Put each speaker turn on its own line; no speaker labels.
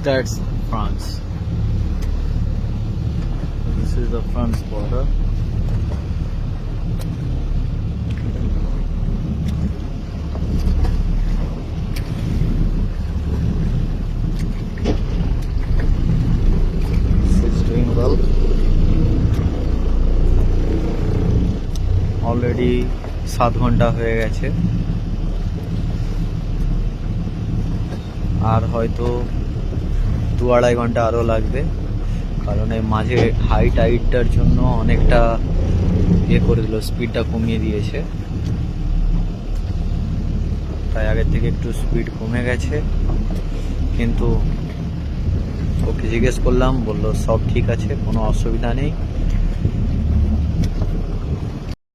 That's France. This is the France border. It's doing well. Already 7 ঘন্টা হয়ে গেছে, আর হয়তো 2-2.5 ঘন্টা আরও লাগবে, কারণ এই মাঝে হাই টাইডটার জন্য অনেকটা করে দিল, স্পিডটা কমিয়ে দিয়েছে, তাই আগের থেকে একটু স্পিড কমে গেছে। কিন্তু ওকে জিজ্ঞেস করলাম, বললো সব ঠিক আছে, কোনো অসুবিধা নেই।